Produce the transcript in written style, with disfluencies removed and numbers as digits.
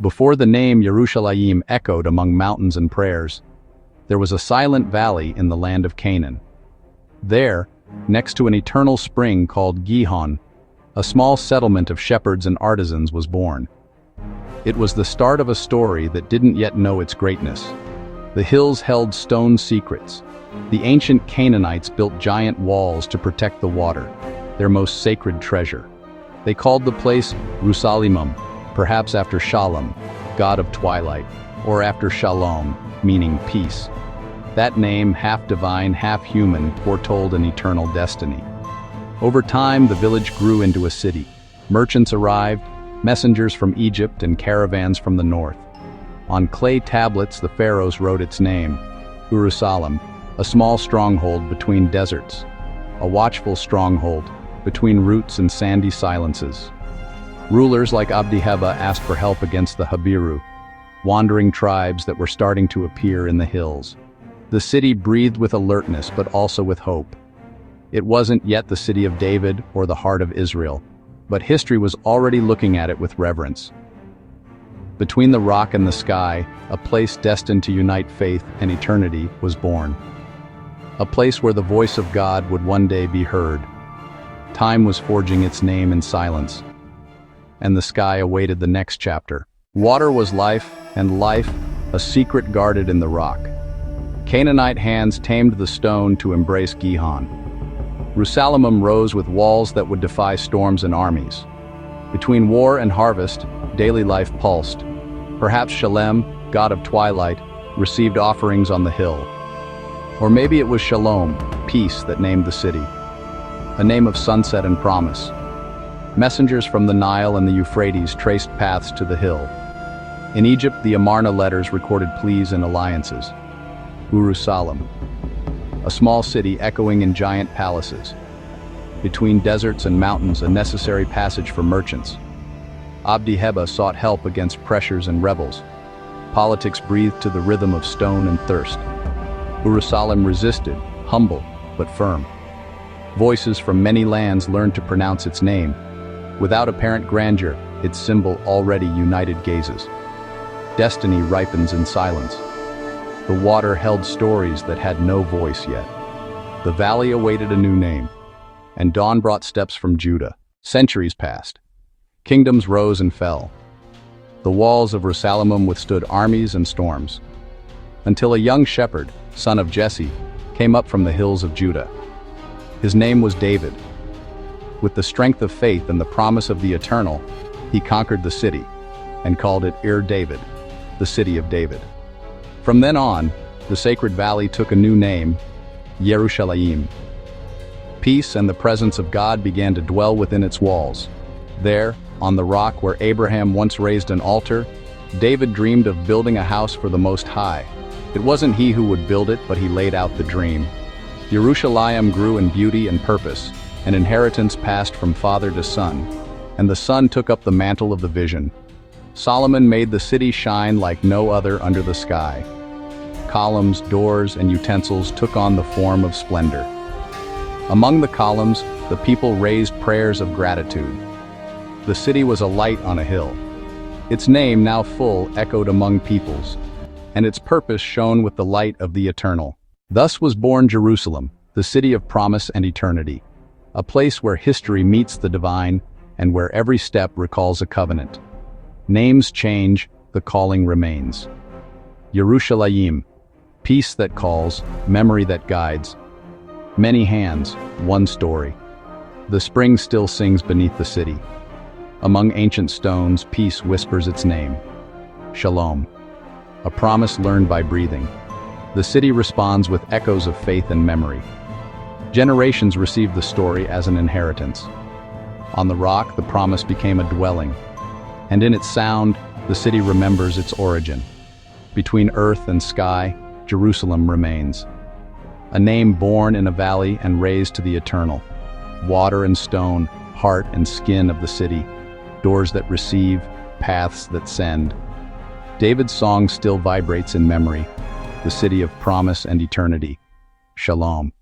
Before the name Urusalim echoed among mountains and prayers, there was a silent valley in the land of Canaan. There, next to an eternal spring called Gihon, a small settlement of shepherds and artisans was born. It was the start of a story that didn't yet know its greatness. The hills held stone secrets. The ancient Canaanites built giant walls to protect the water, their most sacred treasure. They called the place Rusalimum, perhaps after Solemn, god of twilight, or after Shalom, meaning peace. That name, half divine, half human, foretold an eternal destiny. Over time, the village grew into a city. Merchants arrived, messengers from Egypt and caravans from the north. On clay tablets, the pharaohs wrote its name, Urusalim, a small stronghold between deserts, a watchful stronghold between roots and sandy silences. Rulers like Abdi-Heba asked for help against the Habiru, wandering tribes that were starting to appear in the hills. The city breathed with alertness, but also with hope. It wasn't yet the city of David or the heart of Israel, but history was already looking at it with reverence. Between the rock and the sky, a place destined to unite faith and eternity was born. A place where the voice of God would one day be heard. Time was forging its name in silence, and the sky awaited the next chapter. Water was life, and life, a secret guarded in the rock. Canaanite hands tamed the stone to embrace Gihon. Rusalimum rose with walls that would defy storms and armies. Between war and harvest, daily life pulsed. Perhaps Solemn, god of twilight, received offerings on the hill. Or maybe it was Shalom, peace, that named the city. A name of sunset and promise. Messengers from the Nile and the Euphrates traced paths to the hill. In Egypt, the Amarna letters recorded pleas and alliances. Urusalim, a small city echoing in giant palaces. Between deserts and mountains, a necessary passage for merchants. Abdi-Heba sought help against pressures and rebels. Politics breathed to the rhythm of stone and thirst. Urusalim resisted, humble but firm. Voices from many lands learned to pronounce its name. Without apparent grandeur, its symbol already united gazes. Destiny ripens in silence. The water held stories that had no voice yet. The valley awaited a new name, and dawn brought steps from Judah. Centuries passed. Kingdoms rose and fell. The walls of Rusalimum withstood armies and storms, until a young shepherd, son of Jesse, came up from the hills of Judah. His name was David. With the strength of faith and the promise of the eternal, he conquered the city and called it David, the city of David. From then on, the sacred valley took a new name, Urusalim. Peace and the presence of God began to dwell within its walls. There, on the rock where Abraham once raised an altar, David dreamed of building a house for the Most High. It wasn't he who would build it, but he laid out the dream. Urusalim grew in beauty and purpose, an inheritance passed from father to son, and the son took up the mantle of the vision. Solomon made the city shine like no other under the sky. Columns, doors, and utensils took on the form of splendor. Among the columns, the people raised prayers of gratitude. The city was a light on a hill. Its name, now full, echoed among peoples, and its purpose shone with the light of the eternal. Thus was born Jerusalem, the city of promise and eternity, a place where history meets the divine and where every step recalls a covenant. Names change, the calling remains. Urusalim, peace that calls, memory that guides. Many hands, one story. The spring still sings beneath the city. Among ancient stones, peace whispers its name. Shalom, a promise learned by breathing. The city responds with echoes of faith and memory. Generations received the story as an inheritance. On the rock, the promise became a dwelling, and in its sound, the city remembers its origin. Between earth and sky, Jerusalem remains. A name born in a valley and raised to the eternal. Water and stone, heart and skin of the city, doors that receive, paths that send. David's song still vibrates in memory, the city of promise and eternity. Shalom.